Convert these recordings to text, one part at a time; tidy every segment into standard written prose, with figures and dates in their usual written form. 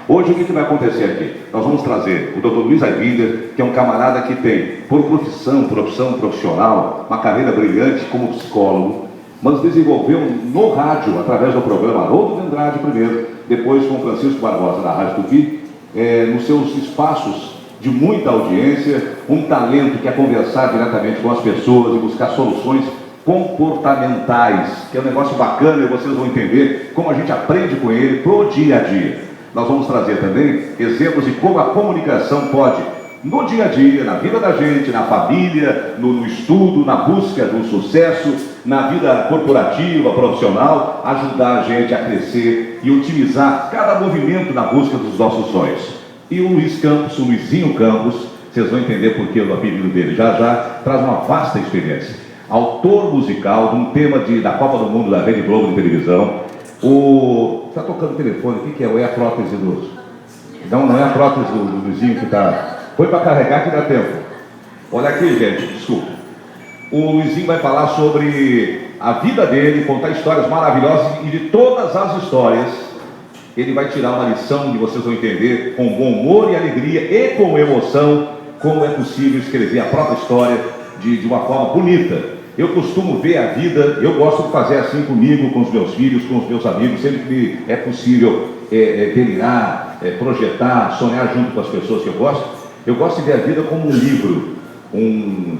Hoje, o que vai acontecer aqui? Nós vamos trazer o Dr. Luiz Aibinder, que é um camarada que tem, por opção profissional, uma carreira brilhante como psicólogo, mas desenvolveu no rádio, através do programa Haroldo de Andrade primeiro, depois com Francisco Barbosa, da Rádio Tupi, nos seus espaços de muita audiência, um talento que é conversar diretamente com as pessoas e buscar soluções comportamentais, que é um negócio bacana e vocês vão entender como a gente aprende com ele pro dia a dia. Nós vamos trazer também exemplos de como a comunicação pode, no dia a dia, na vida da gente, na família, no estudo, na busca do sucesso, na vida corporativa, profissional, ajudar a gente a crescer e otimizar cada movimento na busca dos nossos sonhos. E o Luiz Campos, o Luizinho Campos, vocês vão entender por que o apelido dele já, traz uma vasta experiência. Autor musical de um tema da Copa do Mundo da Rede Globo de televisão. Está tocando o telefone, o que é? Ou é a prótese do... Não é a prótese do Luizinho que está... Foi para carregar que dá tempo. Olha aqui, gente, desculpa. O Luizinho vai falar sobre a vida dele, contar histórias maravilhosas, e de todas as histórias ele vai tirar uma lição que vocês vão entender com bom humor e alegria e com emoção como é possível escrever a própria história de uma forma bonita. Eu costumo ver a vida, eu gosto de fazer assim comigo, com os meus filhos, com os meus amigos, sempre que é possível delirar, projetar, sonhar junto com as pessoas que eu gosto. Eu gosto de ver a vida como um livro, um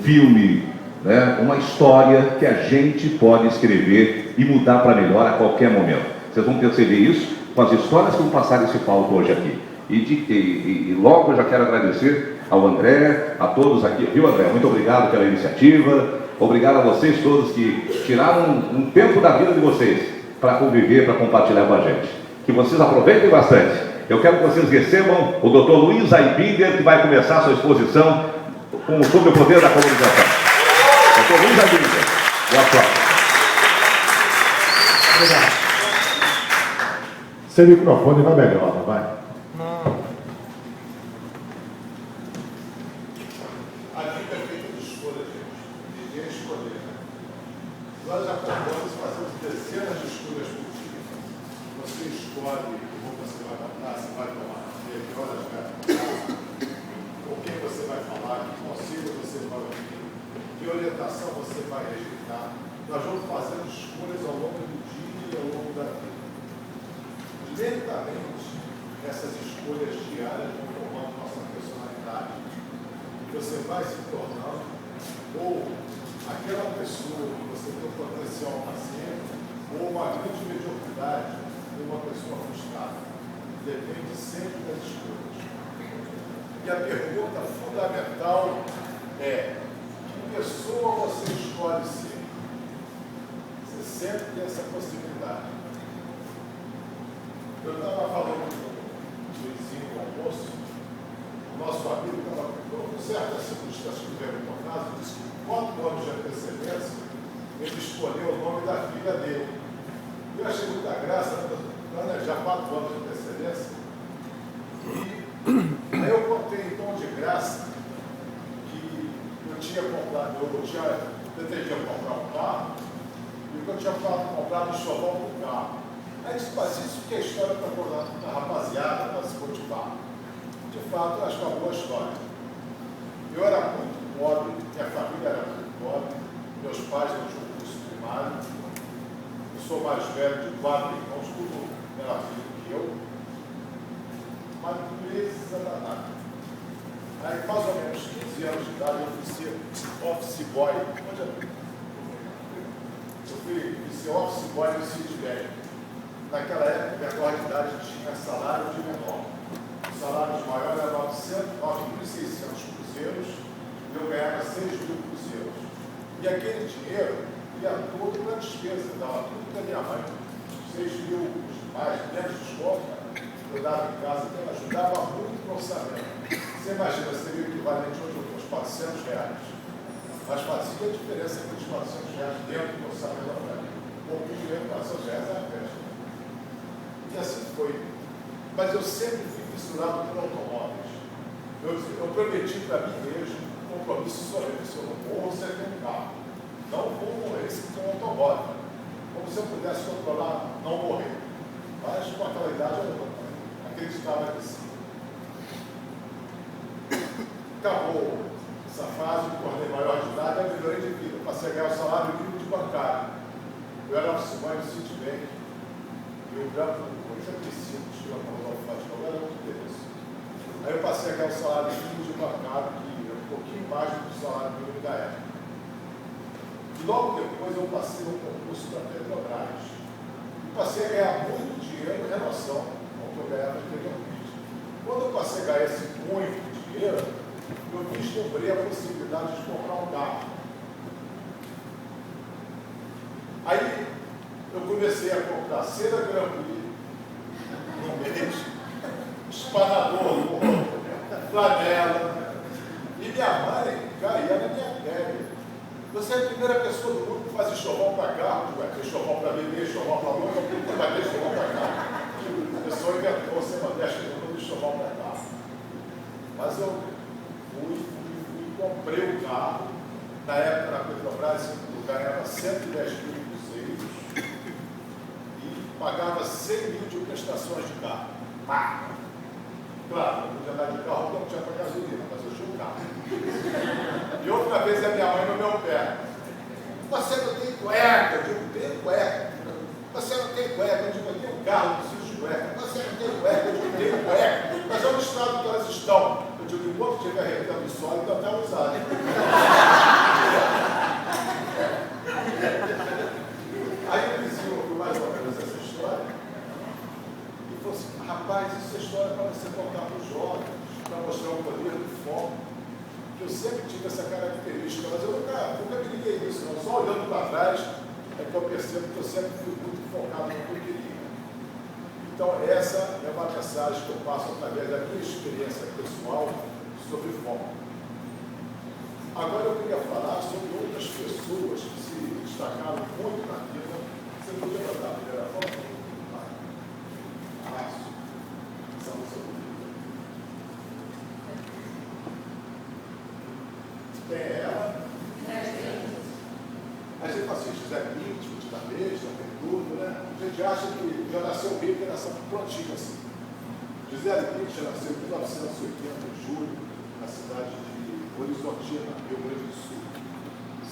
filme, né? Uma história que a gente pode escrever e mudar para melhor a qualquer momento. Vocês vão perceber isso com as histórias que vão passar nesse palco hoje aqui. E logo eu já quero agradecer ao André, a todos aqui. Viu, André? Muito obrigado pela iniciativa. Obrigado a vocês todos que tiraram um tempo da vida de vocês para conviver, para compartilhar com a gente. Que vocês aproveitem bastante. Eu quero que vocês recebam o Dr. Luiz Aibinder, que vai começar a sua exposição sobre o poder da comunicação. Dr. Luiz Aibinder, boa sorte. Obrigado. Sem microfone vai melhor, não vai? Não. A vida é feita de escolha, gente. Ninguém escolher. Nós já fazemos dezenas de escolhas por dia. Você escolhe que roupa você vai botar, se vai tomar café, que horas vai acordar, com quem você vai falar, que conselho você vai ouvir, que orientação você vai rejeitar. Nós vamos fazendo escolhas ao longo do dia e ao longo da vida. Lentamente, essas escolhas diárias vão formando nossa personalidade. Você vai se tornando ou aquela pessoa que você tem um potencial para ser, ou uma grande mediocridade, ou uma pessoa frustrada. Depende sempre das escolhas. E a pergunta fundamental é: que pessoa você escolhe ser? Você sempre tem essa possibilidade. Eu estava falando do Luizinho no almoço, o nosso amigo estava com certas circunstâncias que veio no caso, disse que 4 anos de antecedência ele escolheu o nome da filha dele. Eu achei muita graça planejar 4 anos de antecedência. E aí eu contei em tom de graça que eu tinha comprado, eu pretendia comprar um carro, e que eu tinha comprado um enxoval para o carro. Aí disse, mas isso que é história para a rapaziada, para se motivar. De fato, eu acho que é uma boa história. Eu era muito pobre, minha família era muito pobre, meus pais não tinham curso primário, eu sou mais velho de 4 irmãos, tudo era filho que eu, mas beleza danada. Aí, mais ou menos 15 anos de idade, eu fui ser office boy. Eu fui ser office boy no Citibank. Naquela época, menor de idade tinha salário de menor. Os salários maiores eram 9.600 cruzeiros e eu ganhava 6.000 cruzeiros. E aquele dinheiro ia todo para a despesa, dava tudo para minha mãe. 6.000 mais, menos desconto, eu dava em casa, então ajudava muito no orçamento. Você imagina, seria o equivalente hoje aos R$400. Mas fazia a diferença aqueles R$400 dentro do orçamento da família. Pouco dinheiro, R$400 é a festa. E assim foi. Mas eu sempre fui fissurado por automóveis. Eu prometi para mim mesmo um compromisso solene. Se eu não morro, você tem um carro. Não vou morrer sem ter um automóvel. Como se eu pudesse controlar não morrer. Mas com aquela idade, acreditava que sim. Acabou essa fase, me tornei maior de idade, eu melhorei de vida, passei a ganhar o salário mínimo de bancário. Eu era office boy no Citibank, e o branco, hoje é preciso, tinha uma alfaiate, não era muito interesse. Aí eu passei a ganhar o salário mínimo de bancário, que é um pouquinho mais do que o salário mínimo da época. E logo depois eu passei no concurso da Petrobras. E passei a ganhar muito dinheiro em relação ao que eu ganhava anteriormente. Quando eu passei a ganhar esse muito dinheiro, eu vislumbrei a possibilidade de comprar um carro. Aí eu comecei a comprar cera Grand Prix no mês, espanador, flanela, e minha mãe caía na minha pele. Você é a primeira pessoa do mundo que faz enxoval para carro, vai ter enxoval para beber, enxoval para luta, vai ter enxoval para carro. A pessoa inventou, você modéstia do enxoval para carro. Mas eu comprei o carro, na época na Petrobras, eu ganhava 110 mil cruzeiros e pagava 100 mil de prestações de carro. Claro, eu podia andar de carro porque eu não tinha para gasolina, mas eu tinha um carro. E outra vez a minha mãe no meu pé. Você não tem cueca? Eu digo, tenho cueca. Você não tem cueca? Eu digo, eu tenho um carro, não preciso de cueca. Você não tem cueca? Eu digo, tenho cueca. Mas olha o estado que elas estão. Eu digo, enquanto estiver arrebentando o sol, ainda está usado. Aí o vizinho ouviu mais ou menos essa história e falou assim, rapaz, isso é história para você contar para os jovens, para mostrar o poder do foco. Eu sempre tive essa característica, mas eu nunca me liguei nisso, não. Só olhando para trás é que eu percebo que eu sempre fui muito focado no que eu queria. Então, essa é uma mensagem que eu passo através da minha experiência pessoal sobre foco. Agora eu queria falar sobre outras pessoas que se destacaram muito na vida. Você podia botar a primeira foto? Tem ela. A gente fala assim, José Pinto, de cabeça, tem tudo, né? A gente acha que já nasceu rico e nasceu prontinho assim. José Pinto já nasceu em 1980, em julho, na cidade de Horizontina, Rio Grande do Sul.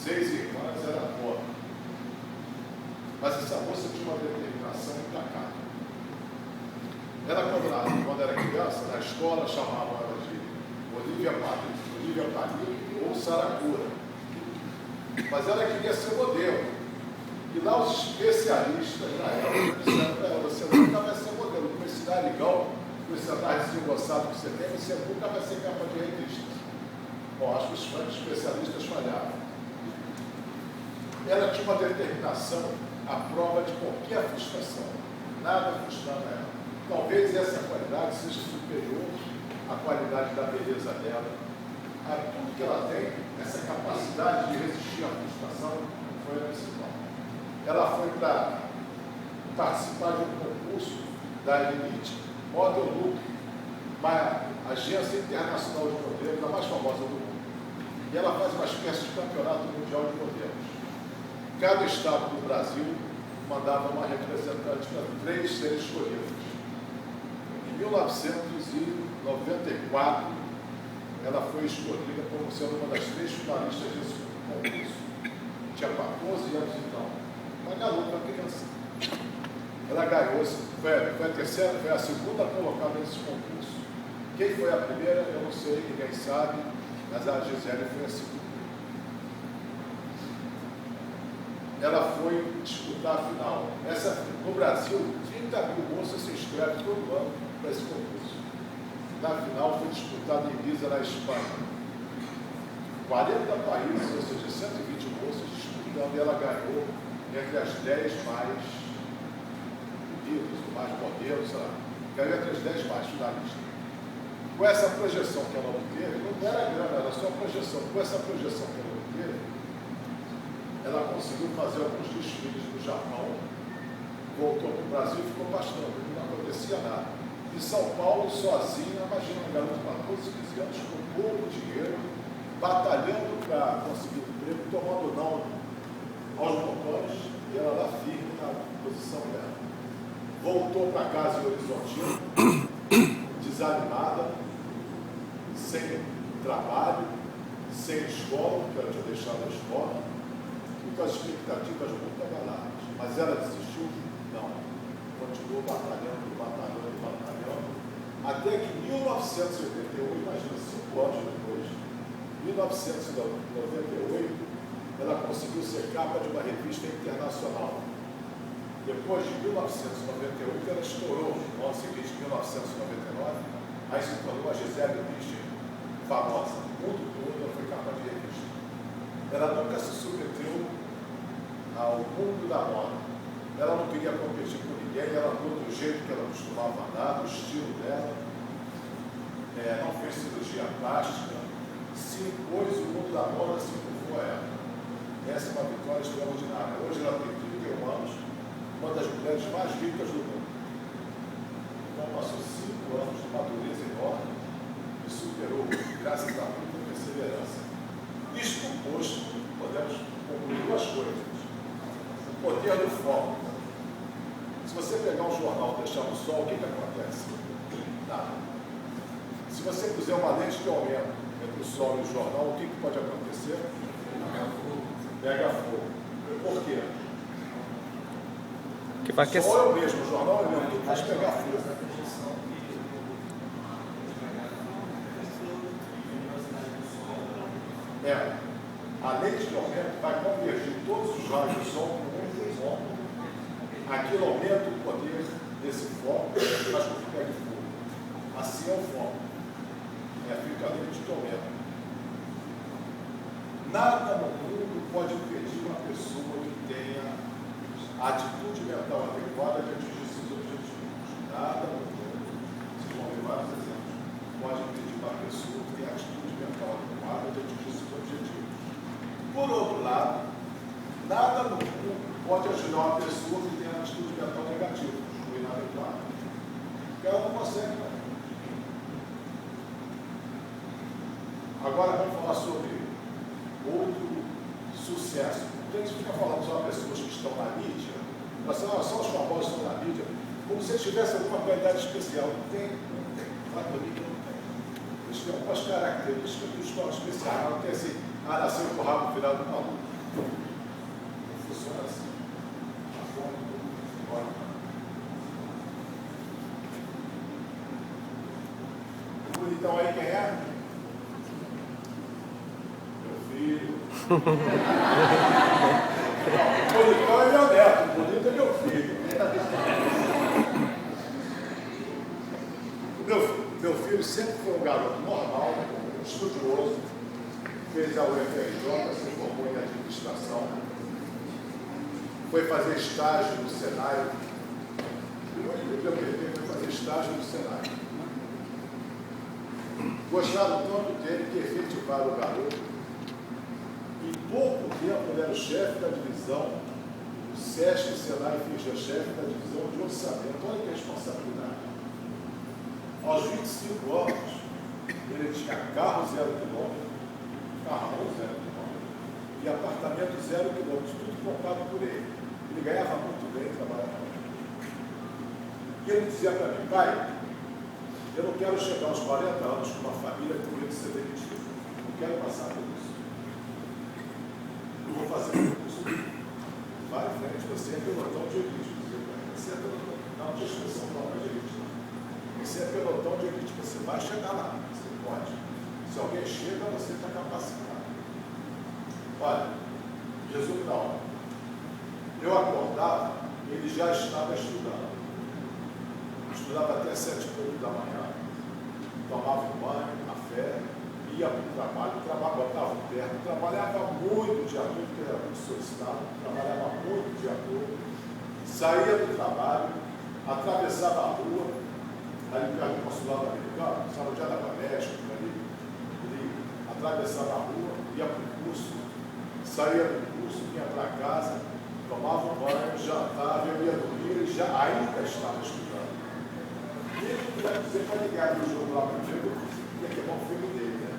6 irmãs, era pobre. Mas essa moça tinha uma determinação implacável. Ela, quando era criança, na escola, chamavam ela de Olivia Padilha ou Saracura. Mas ela queria ser modelo. E lá os especialistas na época disseram para ela, você nunca vai ser modelo, com esse narigão, com esse andar desengonçado que você tem, você nunca vai ser capa de revista. Bom, acho que os especialistas falharam. Ela tinha uma determinação à prova de qualquer frustração. Nada frustrava ela. Talvez essa qualidade seja superior à qualidade da beleza dela. A tudo que ela tem, essa capacidade de resistir à frustração, foi a principal. Ela foi para participar de um concurso da Elite Model Look, uma agência internacional de modelos, a mais famosa do mundo. E ela faz uma espécie de campeonato mundial de modelos. Cada estado do Brasil mandava uma representante para 3 serem escolhidos. Em 1994, ela foi escolhida como sendo uma das 3 finalistas desse concurso. Tinha 14 anos então. Uma garota, uma criança. Ela ganhou, foi a terceira, foi a segunda colocada nesse concurso. Quem foi a primeira, eu não sei, ninguém sabe, mas a Gisele foi a segunda. Ela foi disputar a final. No Brasil, 30 mil moças se inscrevem todo ano para esse concurso. Na final foi disputada em Ibiza, na Espanha. 40 países, ou seja, 120 moças disputando, e ela ganhou entre as 10 mais bonitas, mais modelos, sei lá. Ganhou entre as 10 mais finalistas. Com essa projeção que ela obteve, não era grana, era só projeção. Com essa projeção que ela obteve, ela conseguiu fazer alguns desfiles no Japão, voltou para o Brasil e ficou pastando, não acontecia nada. Em São Paulo, sozinha, imagina um garoto de 14, 15 anos, com pouco dinheiro, batalhando para conseguir um emprego, tomando não aos montões, e ela lá firme na posição dela. Voltou para casa em Horizontina, desanimada, sem trabalho, sem escola, porque ela tinha deixado a escola, e com as expectativas muito abaladas. Mas ela desistiu? Não. Continuou batalhando, até que em 1981, imagina, 5 anos depois, 1998, ela conseguiu ser capa de uma revista internacional. Depois de 1998, ela estourou. No ano seguinte, 1999, aí se tornou a Gisele Bündchen, famosa. No mundo todo, ela foi capa de revista. Ela nunca se submeteu ao mundo da moda. Ela não queria competir com ninguém, ela andou do jeito que ela costumava andar, do estilo dela. Não fez cirurgia plástica, se impôs o mundo da moda, se curvou a ela. Essa é uma vitória extraordinária. Hoje ela tem 31 anos, uma das mulheres mais ricas do mundo. Então passou 5 anos de madureza enorme e superou, graças à muita perseverança. Isto posto, podemos concluir 2 coisas. O poder do foco. Se você pegar um jornal e deixar no sol, o que acontece? Nada. Se você puser uma lente de aumento entre o sol e o jornal, o que pode acontecer? Pega fogo. Por quê? O sol é o mesmo, o jornal é o mesmo, tudo faz pegar fogo. A lente de aumento vai convergir todos os raios do sol no mesmo foco. Aquilo aumenta o poder desse foco, faz com que pegue fogo. Assim é o foco. Fica a lente de aumento. Nada no mundo pode impedir uma pessoa que tenha a atitude mental adequada de atingir seus objetivos. Nada no mundo, vocês vão ver vários exemplos, pode impedir uma pessoa que tenha a atitude mental adequada de atingir seus objetivos. Por outro lado, nada no mundo pode ajudar uma pessoa que tenha a atitude mental negativa, ou inadequada. Porque ela não consegue, não. Agora vamos falar sobre outro sucesso. A gente fica falando só pessoas que estão na mídia, só os famosos estão na mídia, como se eles tivessem alguma qualidade especial. Não tem. Vai comigo que não tem. Eles têm algumas características que estão especiais. Não tem assim, nasceu com o rabo virado no maluco. Não funciona assim. A forma do órgão. O bonitão aí quem é? Não, o bonitão é meu neto, o bonito é meu filho. Meu filho sempre foi um garoto normal, estudioso, fez a UFRJ, se formou em administração, foi fazer estágio no Senai. O meu bebê foi fazer estágio no Senai. Gostaram tanto dele que efetivaram o garoto. Em pouco tempo ele era o chefe da divisão, o SESC, o Senai Finja chefe da divisão de orçamento. Olha que responsabilidade. Aos 25 anos, ele tinha carro 0 km, carro 0 km, e apartamento 0 km, tudo comprado por ele. Ele ganhava muito bem, trabalhava muito. E ele dizia para mim: pai, eu não quero chegar aos 40 anos com uma família com medo de ser demitido. Não quero passar por isso. Eu vou fazer um curso. Vai em frente, você é pelotão de elite. Você é pelotão. Não tem expressão própria de elite. Você é pelotão de elite. Você vai chegar lá. Você pode. Se alguém chega, você está capacitado. Olha, resumo da hora. Eu acordava, ele já estava estudando. Estudava até 7h da manhã. Tomava um banho, café. Ia para o trabalho, botava o terno, trabalhava muito o dia todo, porque era muito solicitado, trabalhava muito o dia todo, saía do trabalho, atravessava a rua, ali perto do consulado americano, estava de México, ele atravessava a rua, ia para o curso, saía do curso, vinha para casa, tomava um banho, jantava, eu ia dormir, ele já ainda estava estudando. E ele podia dizer para ligar no jogo lá para o Diego, ia queimar o filho dele, né?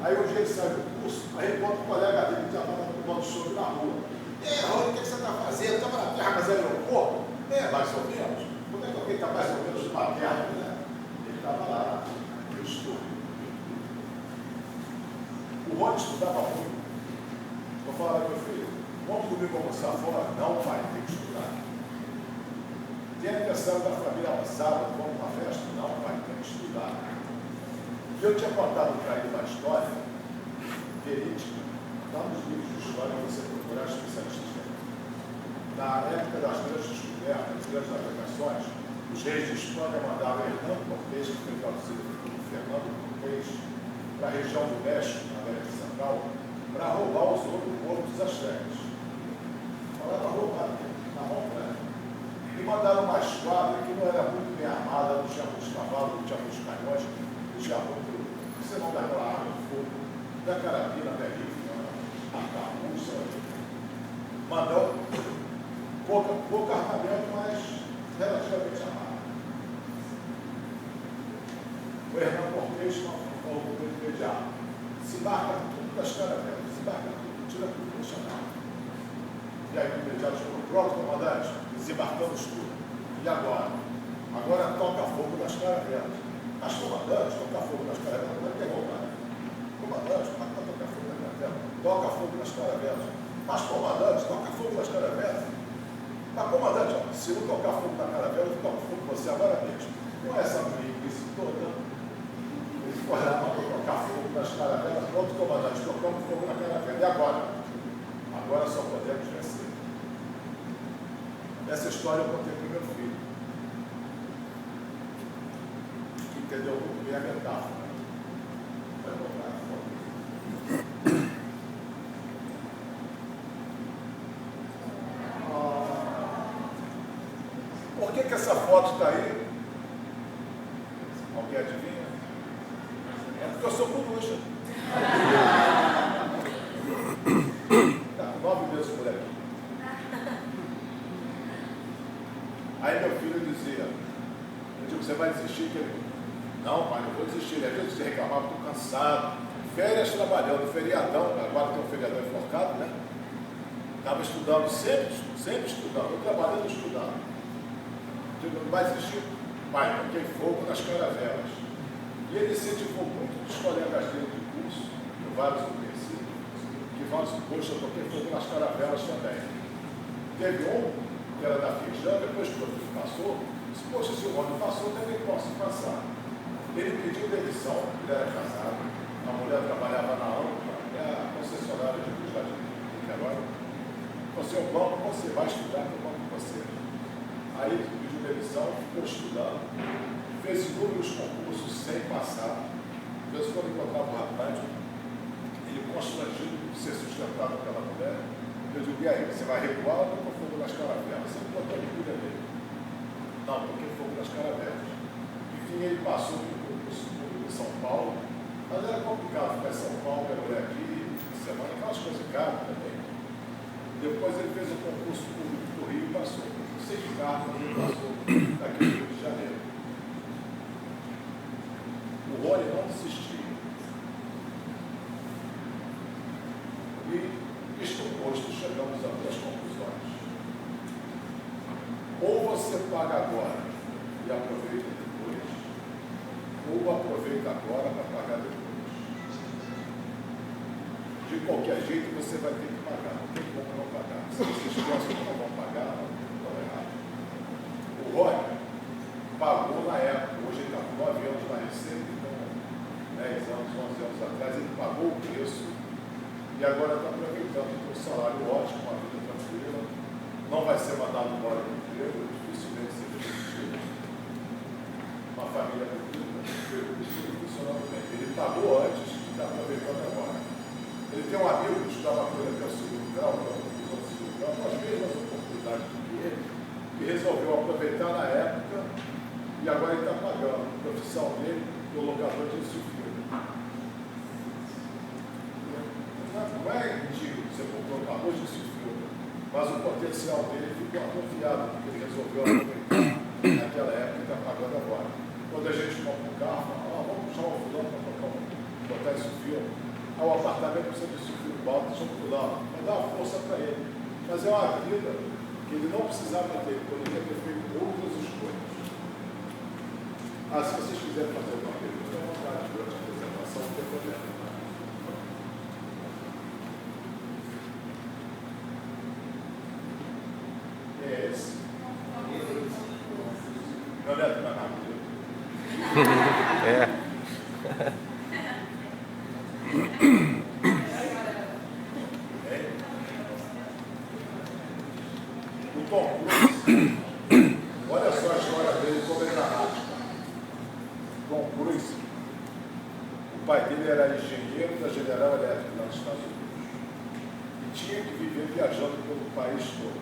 Aí um dia ele sai do curso, aí encontra um colega dele que já estava tomando chope na rua. Rony, o que você está fazendo? Estava na terra, mas aeroporto? Mais ou menos. Como é que alguém está mais ou menos numa terra, né? Ele estava lá, no estudo. O Rony estudava muito. Eu falava, meu filho, vamos domingo almoçar fora? Não, pai, tem que estudar. Tem aniversário da família sábado, vamos para a festa? Não, pai, tem que estudar. E eu tinha contado para ele uma história verídica, lá nos livros de história, você procurar especialistas. Na época das grandes descobertas, das grandes navegações, os reis de Espanha mandavam Hernando Cortés, que foi traduzido por Fernando Cortés, para a região do México, na América Central, para roubar os ouro dos astecas. Falaram roubar na mão para e mandaram uma esquadra que não era muito bem armada, não tinha muitos cavalos, não tinha muitos canhões, não tinha muito, você não daquela arma de fogo, da carabina, da rifle, a carruça, mandando pouco armamento, mas relativamente armado. O Hernando Cortés falou com o imediato: se embarca tudo das caravelas, se embarca tudo, tira tudo do chamado. E aí o imediato chegou: pronto, comandante, desembarcamos tudo. E agora? Agora toca fogo nas caravelas. Mas, comandante, toca fogo nas caravelas não é interrogar. Comandante, como é que toca fogo nas caravelas? Toca fogo nas caravelas. Mas, comandante, toca fogo nas caravelas. Mas, comandante, ó, se não tocar fogo na caravela, eu toco fogo você agora mesmo. Com essa briga toda, ele foi lá para tocar fogo nas caravelas. Pronto, comandante, tocamos fogo na caravela. E agora? Agora só podemos vencer. Essa história eu contei para o meu filho. Entendeu muito bem a metáfora. Vai botar a foto. Por que essa foto está aí? Alguém adivinha? É porque eu sou coruja. Está com 9 meses por aqui. Aí meu filho dizia, eu digo, você vai desistir? Não, pai, não vou desistir. Às vezes você reclamava, estou cansado. Férias trabalhando, feriadão, agora tem um feriadão enforcado, né? Estava estudando, sempre estudando, eu trabalhando e estudando. Digo, não vai desistir? Pai, não tem fogo nas caravelas. E ele incentivou muito os colegas dele de curso, vários eu conheci, que falam assim, poxa, eu toquei fogo nas caravelas também. Teve um que era da Firjan, depois que o outro passou, disse, poxa, se o homem passou, também posso passar. Ele pediu demissão, ele era casado, a mulher trabalhava na AMPA, é a concessionária de Cruz de Niterói. Você é o banco, você vai estudar no banco você. Aí ele pediu demissão, ficou estudando, fez inúmeros concursos sem passar. Às vezes, quando encontrava o rapaz, ele constrangido de ser sustentado pela mulher, eu digo, e aí, você vai recuar ou tocar fogo nas caravelas? Você não botou de cuida dele. Não, toquei fogo nas caravelas. Enfim, ele passou pelo concurso público em São Paulo, mas era complicado ficar em São Paulo, era aqui, semana, aquelas coisas caras também. Depois ele fez o concurso público do Rio e passou. Sem carro, ele passou aqui no Rio de Janeiro. O Rony não desistiu. E, isto posto, chegamos a duas conclusões. Ou você paga agora e aproveita depois, ou aproveita agora para pagar depois. De qualquer jeito, você vai ter que pagar. Não tem como não pagar. Se vocês pensam que não vão pagar, não é errado. O Rony pagou na época, hoje ele está com 9 anos na Receita, então 10 anos, 11 anos atrás, ele pagou o preço e agora está aproveitando um salário ótimo, uma vida tranquila, não vai ser mandado embora do emprego, dificilmente ser demitido. Uma família funcionando bem. Ele pagou antes e está aproveitando agora. Ele tem um amigo que estudava com ele até o segundo grau, com as mesmas oportunidades que ele, que resolveu aproveitar na época e agora ele está pagando a profissão dele do locador de insufilme. Não é ridículo você comprou um carro de insufilme, mas o potencial dele ficou atrofiado, porque ele resolveu aproveitar naquela época e está pagando agora. Quando a gente compra um carro, fala, vamos puxar um fulano para botar insufilme. O apartamento precisa de insufilme alto, deixa eu fulano, vai dar uma força para ele. Mas é uma vida que ele não precisava ter, poderia ter feito outras escolhas. Ah, se vocês quiserem fazer alguma pergunta, à vontade durante a apresentação, não tem problema. É esse. Não é do canal. É. O Tom Cruise, olha só a história dele, como é dramática. Tom Cruise, o pai dele era engenheiro da General Electric lá nos Estados Unidos e tinha que viver viajando pelo país todo.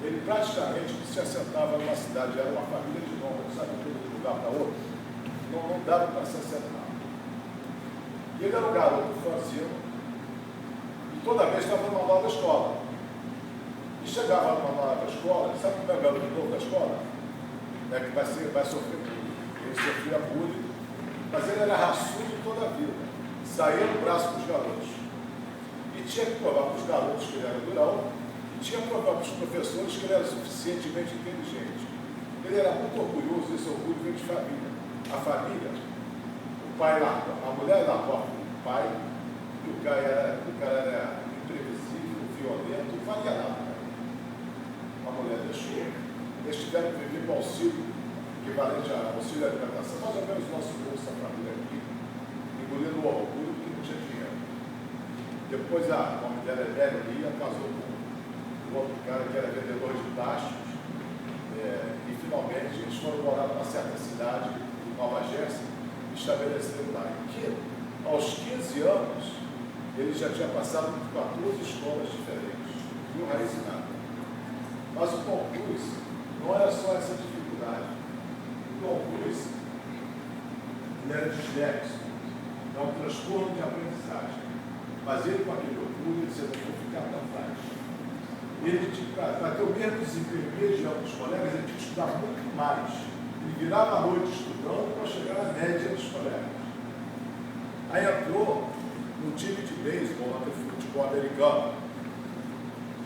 Ele praticamente se assentava numa cidade, era uma família de nômades, sabe, de um lugar para outro. Não dava para se assentar. E ele era um garoto franzino e toda vez estava numa nova escola. E chegava numa nova escola, sabe como é o garoto novo da escola? É que vai sofrer bullying. Ele sofria bullying, mas ele era raçudo toda a vida. Saía no braço dos garotos. E tinha que provar para os garotos que ele era durão, e tinha que provar para os professores que ele era suficientemente inteligente. Ele era muito orgulhoso, esse orgulho veio de família. A família, o pai largou, a mulher largou o pai, e o cara era imprevisível, violento, não valia nada. A mulher deixou, eles tiveram que viver com auxílio, equivalente a auxílio à alimentação, mais ou menos o nosso bolso, a família aqui, engolindo o orgulho que não tinha dinheiro. Depois a nome dela é Lia, casou com um outro cara que era vendedor de tachos, e finalmente eles foram morar numa certa cidade, em Nova Jersey, e estabeleceram lá. E que, aos 15 anos, ele já tinha passado por 14 escolas diferentes, viu raiz e nada. Mas o Tom Cruise não era só essa dificuldade. O Tom Cruise, ele era dislexo, é um transtorno de aprendizagem. Mas ele, com aquele orgulho, ele dizia, não vou ficar para trás. Ele, para ter o mesmo desempenho mediano dos colegas, ele tinha que estudar muito mais. Ele virava a noite estudando para chegar à média dos colegas. Aí entrou no time de beisebol, no futebol americano.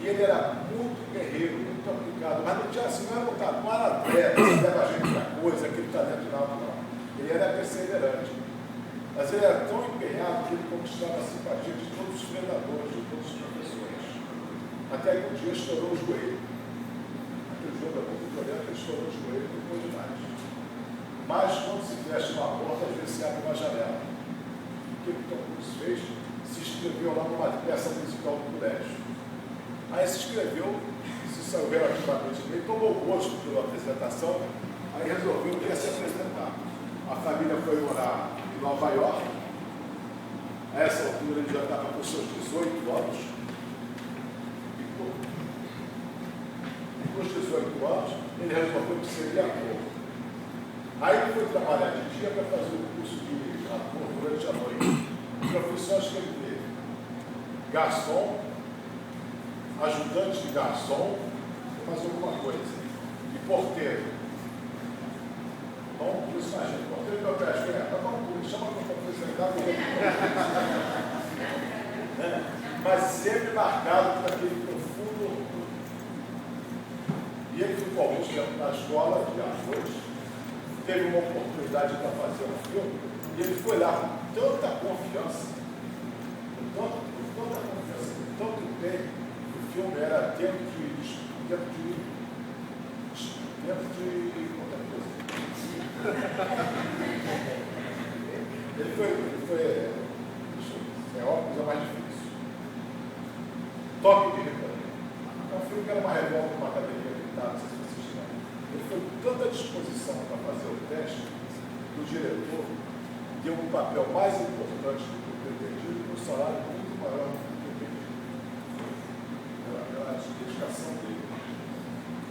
E ele era muito guerreiro, muito aplicado, mas não tinha assim, não era voltado, não era atleta, se leva a gente para coisa, aquele talento não. Ele era perseverante. Mas ele era tão empenhado que ele conquistava a simpatia de todos os treinadores, de todos os professores. Até que um dia estourou o joelho. Aquele jogo é muito violento, ele estourou o joelho depois demais. Mas quando se fecha uma porta, às vezes se abre uma janela. O que o Tom Cruise fez? Se inscreveu lá numa peça musical do colégio. Aí se inscreveu, se saiu relativamente bem, tomou gosto pela apresentação, aí resolveu que ia se apresentar. A família foi morar em Nova York, a essa altura ele já estava com seus 18 anos, e com os 18 anos ele resolveu que seria ator. Aí ele foi trabalhar de dia para fazer o curso de ator durante a noite. Profissões que ele teve: garçom, ajudante de garçom, fazer alguma coisa, e porteiro. Bom, por isso imagina, porteiro meu pé, chama para apresentar mas sempre marcado por aquele profundo orgulho. E ele ficou alguns tempos na escola de atores, teve uma oportunidade para fazer um filme, e ele foi lá com tanta confiança, com tanto empenho. O filme era tempo de qualquer coisa. Ele foi é óbvio que é mais difícil. Toque de recolher. É um filme que era uma revolta de uma academia militar, não sei se vocês lembram. Ele foi com tanta disposição para fazer o teste, que o diretor deu um papel mais importante do que o pretendido, com um salário muito maior do que o pretendido. A dedicação dele.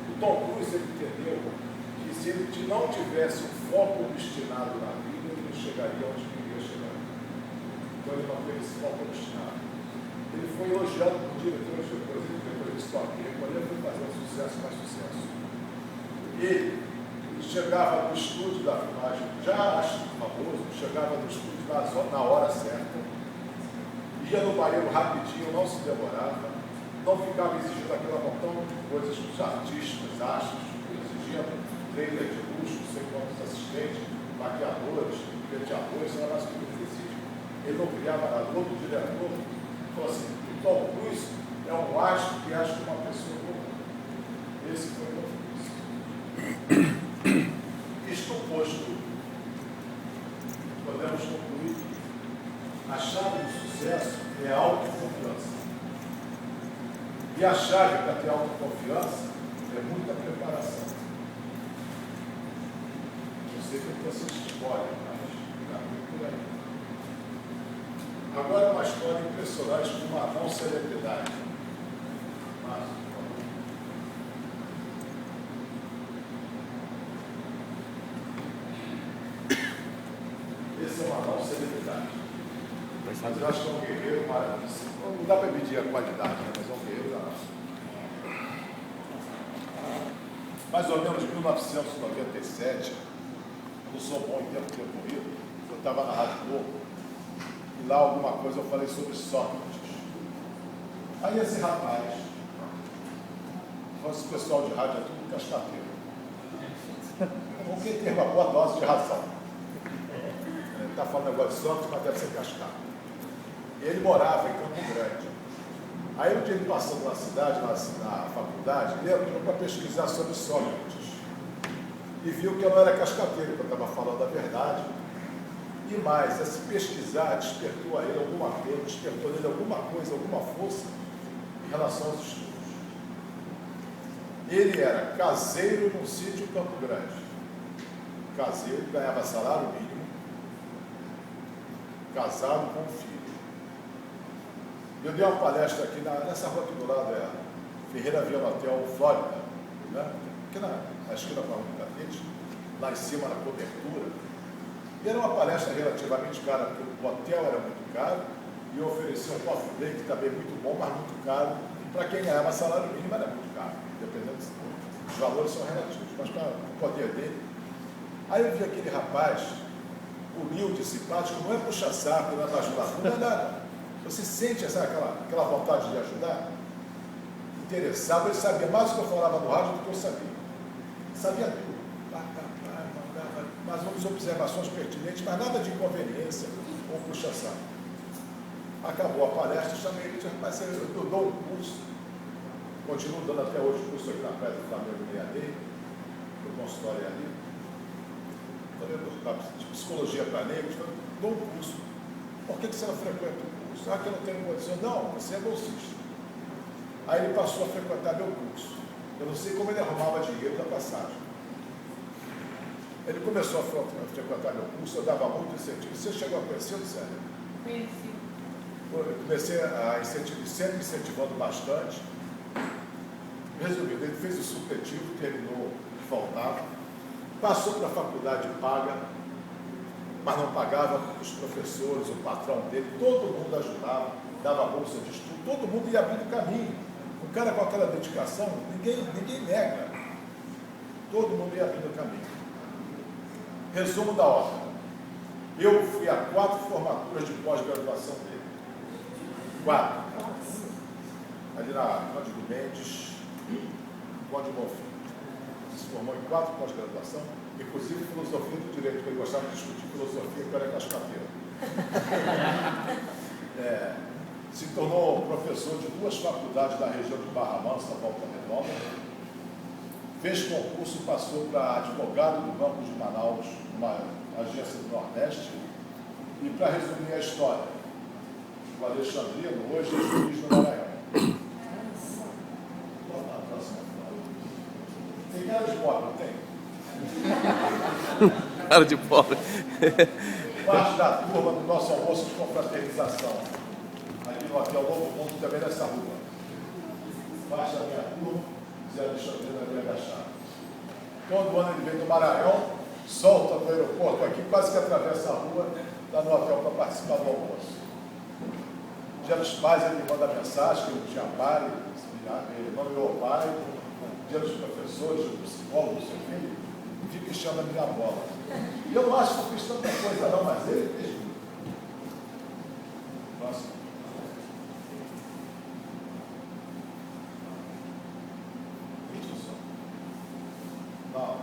O Tom Cruise entendeu que se ele não tivesse um foco obstinado na vida, ele não chegaria onde queria chegar. Então ele não teve esse foco obstinado. Ele foi elogiado por diretores depois desse toque. Ele foi fazer um sucesso mais sucesso. Ele chegava no estúdio da filmagem, já acho famoso, chegava no estúdio na hora certa, ia no banheiro rapidinho, não se demorava, não ficava exigindo aquela montão de coisas que os artistas acham, exigindo trailer de luxo, não sei quantos assistentes, maquiadores, penteadores, sei lá mais o que ele existe. Ele não criava nada. Outro diretor falou assim: o Tom Cruise é um astro que acha que uma pessoa comum. Esse foi o Tom Cruise. Isto posto, podemos concluir que a chave do sucesso é a autoconfiança. E a chave para ter autoconfiança é muita preparação. Não sei o que vocês escolhem, mas está muito por aí. Agora uma história impressionante de uma não celebridade. Esse é uma não celebridade. Mas eu acho que é um guerreiro maravilhoso. Não dá para medir a qualidade, né? Mas é um guerreiro da nossa. Mais ou menos em 1997, eu não sou bom em tempo decorrido, eu estava na Rádio Globo, e lá alguma coisa eu falei sobre Sócrates. Aí esse rapaz, esse pessoal de rádio é tudo cascateiro. Porque tem uma boa dose de razão. Ele está falando agora de Sócrates, mas deve ser cascado. E ele morava em Campo Grande. Aí um dia ele passando na cidade, na faculdade, ele entrou para pesquisar sobre Sócrates. E viu que eu não era cascateiro, que eu estava falando a verdade. E mais, esse pesquisar despertou a ele alguma coisa, despertou nele alguma coisa, alguma força em relação aos estudos. Ele era caseiro num sítio em Campo Grande. Caseiro, ganhava salário mínimo, casado com um filho. Eu dei uma palestra aqui nessa rua aqui do lado, Ferreira Viana Hotel, Flórida, né? Aqui na esquina com a Rua Catete, lá em cima na cobertura. E era uma palestra relativamente cara, porque o hotel era muito caro e eu ofereci um coffee break também muito bom, mas muito caro. Para quem ganhava salário mínimo era muito caro, dependendo dos valores são relativos, mas para o poder dele. Aí eu vi aquele rapaz, humilde, simpático, não é puxa-saco, não é bajulador, não é nada. Você sente aquela vontade de ajudar? Interessado, ele sabia mais o que eu falava no rádio do que eu sabia. Sabia tudo. Mandava mais umas observações pertinentes, mas nada de inconveniência ou puxa-saco. Acabou a palestra, chamei ele e disse: mas eu dou um curso, continuo dando até hoje o curso aqui na Praia do Flamengo, em Meia-Lei, no consultório ali. Falei, de psicologia para negros, dou um curso. Por que você não frequenta o curso? Ah, que eu não tenho condição. Não, você é bolsista. Aí ele passou a frequentar meu curso. Eu não sei como ele arrumava dinheiro da passagem. Ele começou a frequentar meu curso, eu dava muito incentivo. Você chegou a conhecer, Lucélia? Conheci. Eu comecei a incentivar, sempre incentivando bastante. Resumindo, ele fez o supletivo, terminou o que faltava, passou para a faculdade paga, mas não pagava os professores, o patrão dele, todo mundo ajudava, dava bolsa de estudo, todo mundo ia abrindo caminho. Um cara com aquela dedicação, ninguém nega. Todo mundo ia abrindo caminho. Resumo da obra. Eu fui a 4 formaturas de pós-graduação dele. 4. Ali na Cândido Mendes, Código Bonfim. Se formou em 4 pós-graduação, inclusive filosofia do direito, porque ele gostava de discutir filosofia, que era cascateiro. Se tornou professor de 2 faculdades da região de Barra Mansa, Volta Redonda. Fez concurso, passou para advogado do Banco de Manaus, uma agência do Nordeste. E para resumir a história, o Alexandrino hoje é juiz no Maranhão. Tem cara de pobre, não tem? Cara de pobre. Parte da turma do nosso almoço de confraternização, aqui no Hotel Novo Mundo, também nessa rua. Parte da minha turma, Zé Alexandrino ali agachado. Todo ano ele vem do Maranhão, solta do aeroporto aqui, quase que atravessa a rua, lá no hotel para participar do almoço. Dia dos Pais ele me manda mensagem, que ele não tinha pai, ele não meu pai. Dia dos professores, do psicólogo, do seu filho, fica enchendo a minha bola. E eu não acho que eu fiz tanta coisa não, mas ele fez tudo. Próximo. Isso só. Não.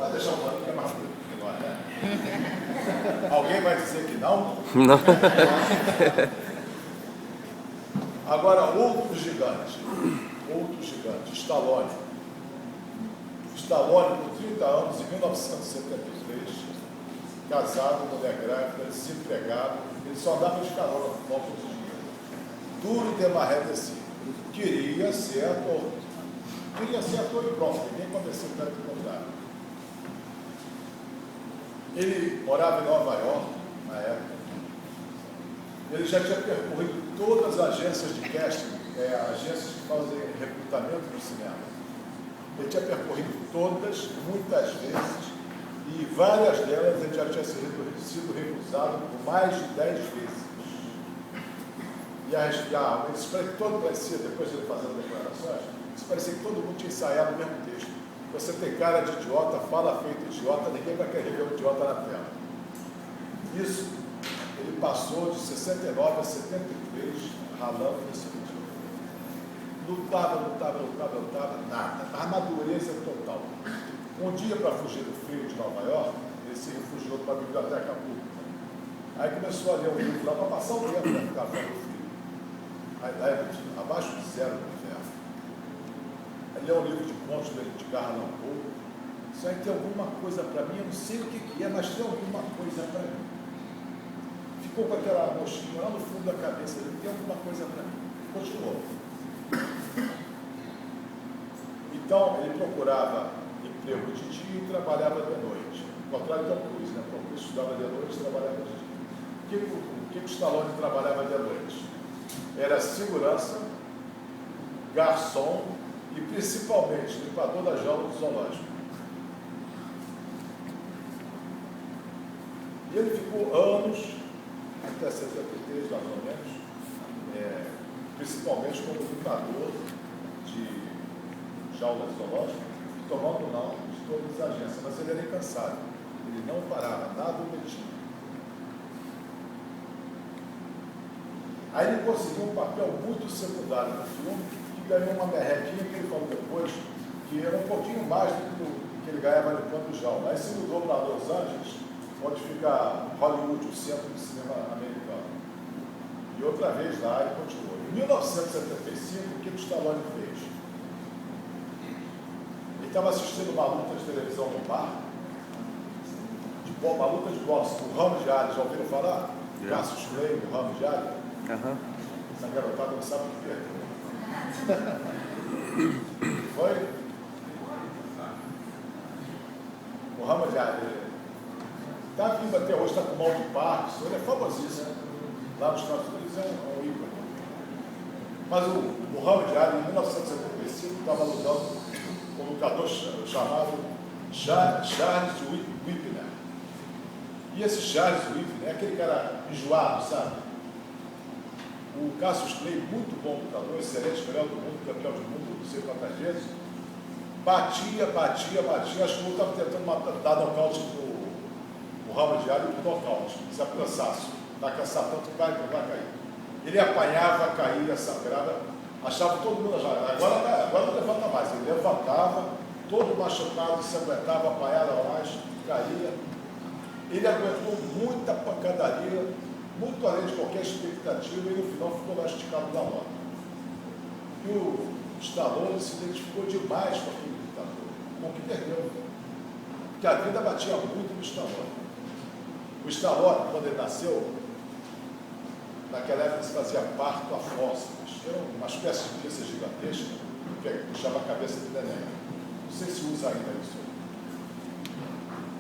Vai deixar o Manu que é mais bonito que nós, né? Alguém vai dizer que não? Não. Agora, outro gigante, Stallone. Stallone, com 30 anos, em 1973, casado, mulher grávida, desempregado, ele só andava de carona no todos os dias. Duro e demarrete. Queria ser ator. E pronto, ninguém convenceu o cara do contrário. Ele morava em Nova York, na época. Ele já tinha percorrido todas as agências de casting, agências que fazem recrutamento no cinema. Ele tinha percorrido todas, muitas vezes, e várias delas ele já tinha sido recusado por mais de 10 vezes. E isso todo parecia, depois de ele fazendo declarações, isso parecia que todo mundo tinha ensaiado o mesmo texto. Você tem cara de idiota, fala feito idiota, ninguém vai querer ver o idiota na tela. Isso, ele passou de 69 a 73, ralando nesse vídeo. Lutava, nada. Armadureza total. Um dia, para fugir do frio de Nova York, ele se refugiou para a biblioteca pública. Aí começou a ler um livro lá para passar o tempo, para ficar fora do frio. Aí lá é abaixo de zero no inverno. Ele é um livro de contos de Edgar Allan Poe. Isso aí tem alguma coisa para mim, eu não sei o que é, mas tem alguma coisa para mim. Ficou com aquela mosquinha lá no fundo da cabeça, ele tem alguma coisa para mim. Continuou. Então, ele procurava emprego de dia e trabalhava de noite. Ao contrário do Tom Cruise, né? Tom Cruise estudava de noite e trabalhava de dia. O que o Stallone trabalhava de noite? Era segurança, garçom e principalmente limpador da jaula do zoológico. E ele ficou anos, até 73 mais ou menos, principalmente como limpador de jaula zoológica, tomando não de todas as agências, mas ele era incansável, ele não parava, nada o metia. Aí ele conseguiu um papel muito secundário no filme, que ganhou uma merrequinha que ele falou depois, que era um pouquinho mais do que ele ganhava limpando jaula. Aí se mudou para Los Angeles, onde fica Hollywood, o centro do cinema americano. E outra vez lá ele continuou. Em 1975, o que o Stallone fez? Ele estava assistindo uma luta de televisão no bar, uma luta de boxe, o Muhammad Ali, já ouviram falar? Cassius Clay, o Muhammad Ali. Essa garotada não sabe o que é. Foi? Muhammad Ali. Está vivo até hoje, está com mal de Parkinson, ele é famosíssimo. Lá nos Estados Unidos é um ícone. Mas o Muhammad Ali, em 1975, estava lutando com um lutador chamado Charles Whitner. E esse Charles Whitner é aquele cara enjoado, sabe? O Cassius Clay, muito bom lutador, excelente, melhor do mundo, campeão do mundo, não sei quantas vezes. Batia, acho que o Lula estava tentando dar nocaute pro Muhammad Ali por nocaute, se é cansaço. Vai cansar tanto que vai cair. Ele apanhava, caía, sangrava, achava todo mundo já. Agora não levanta mais. Ele levantava, todo machucado, se aguentava, apanhava mais, caía. Ele aguentou muita pancadaria, muito além de qualquer expectativa, e no final ficou lá esticado da nota. E o Stallone se identificou demais com aquele ditador, com o que perdeu. Porque a vida batia muito no Stallone. O Stallone, quando ele nasceu, naquela época se fazia parto a fósseis. Era uma espécie de pizza gigantesca que puxava a cabeça do neném. Não sei se usa ainda isso.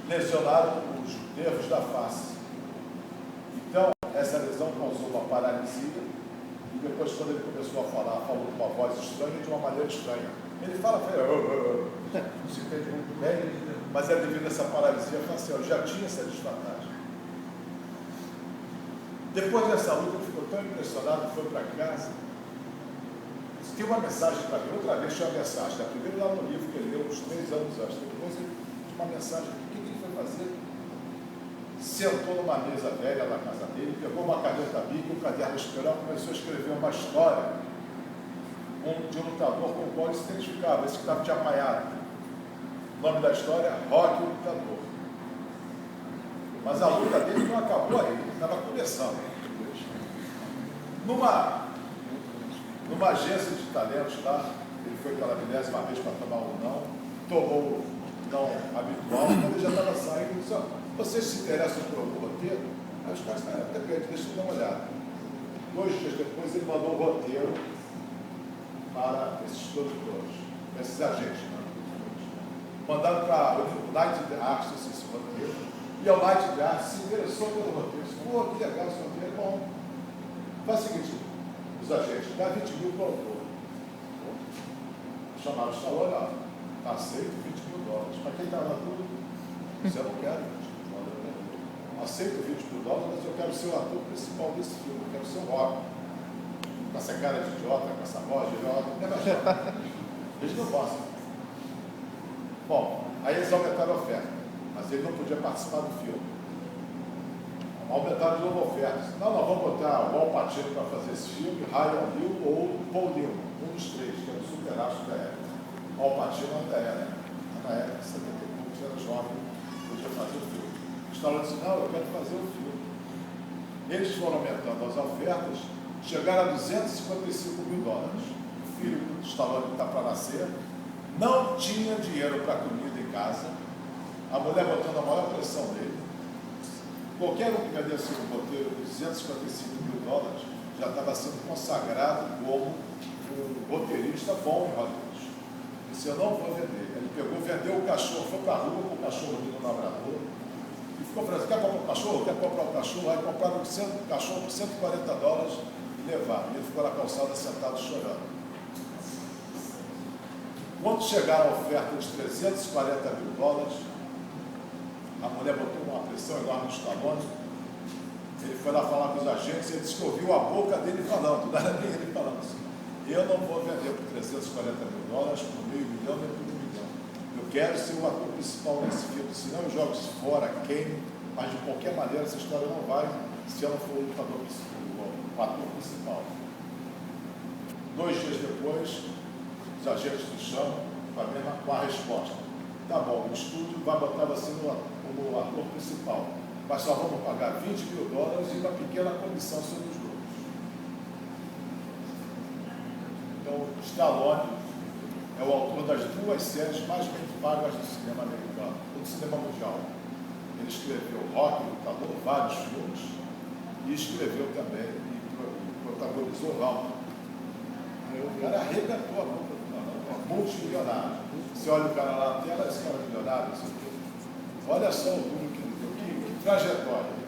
Lesionaram os nervos da face. Então, essa lesão causou uma paralisia e depois, quando ele começou a falar, falou com uma voz estranha e de uma maneira estranha. Ele fala, não se entende muito bem, mas é devido a essa paralisia facial. Já tinha essa desvantagem. Depois dessa luta, ele ficou tão impressionado que foi para casa. Tem uma mensagem para mim, outra vez tinha uma mensagem, da primeira lá no livro que ele leu uns 3 anos antes, depois ele tinha uma mensagem, o que ele foi fazer? Sentou numa mesa velha na casa dele, pegou uma caneta bic, um caderno espiral, começou a escrever uma história de um lutador com o qual ele se identificava, esse que estava te apanhado. nome da história é Rocky o Lutador. Mas a luta dele não acabou aí, estava começando. Numa agência de talentos lá, ele foi pela 10ª vez para tomar um não, tomou o não habitual, quando ele já estava saindo, ele disse: vocês se interessam por algum roteiro? Aí os caras disseram: depende, deixa eu dar uma olhada. 2 dias depois ele mandou um roteiro para esses produtores, esses agentes, né? Mandaram para o Night the Arts esse roteiro, e o Night the Arts se interessou pelo roteiro. Disse: pô, que legal esse roteiro, bom. Faz o seguinte, os agentes, dá 20 mil para o autor. Chamaram o Stallone, ó, aceito $20 mil. Para quem está na dúvida, você não quer $20 mil. Aceito $20 mil, mas eu quero ser o ator principal desse filme, eu quero ser o Rock. Com essa cara de idiota, com essa voz de idiota, não é mais chato. Eles não gostam. Bom, aí eles aumentaram a oferta, mas ele não podia participar do filme. Aumentaram de novo a oferta. Não, nós vamos botar o Al Pacino para fazer esse filme, Ryan Hill ou Paul Newman, um dos 3, que era o super astro da época. Al Pacino ainda era, na época, 70 e poucos, era jovem, podia fazer o filme. O Stallone disse: não, eu quero fazer o filme. Eles foram aumentando as ofertas, chegaram a $255 mil. O filho do Stallone, que está para nascer, não tinha dinheiro para comida em casa, a mulher botando a maior pressão nele. Qualquer um que vendesse um roteiro de $255 mil já estava sendo consagrado como um roteirista bom em Hollywood. Disse: eu não vou vender. Ele pegou, vendeu o cachorro, foi para a rua com o cachorro dele no labrador e ficou falando: quer comprar o cachorro? Quer comprar o cachorro? Aí compraram um cachorro por $140 e levaram. E ele ficou na calçada sentado chorando. Quando chegaram a oferta de $340 mil, a mulher botou uma pressão enorme no Stallone. Ele foi lá falar com os agentes e ele disse que ouviu a boca dele falando, não era nem ele falando assim: eu não vou vender por $340 mil, por $500 mil, nem por $1 milhão. Eu quero ser o ator principal nesse filme, senão eu jogo isso fora, queimo, mas de qualquer maneira essa história não vai se eu não for o ator principal. 2 dias depois, os agentes me chamam com a resposta: tá bom, o estúdio vai botar você como ator principal, mas só vamos pagar $20 mil e uma pequena comissão sobre os lucros. Então, Stallone é o autor das 2 séries mais bem pagas do cinema americano, do cinema mundial. Ele escreveu Rocky, Lutador, vários filmes, e escreveu também, e protagonizou Rambo. O cara arrebentou a boca do cara, multimilionário. Você olha o cara lá na tela, esse cara é milionário, não sei o quê. Olha só o duro que ele deu, que trajetória.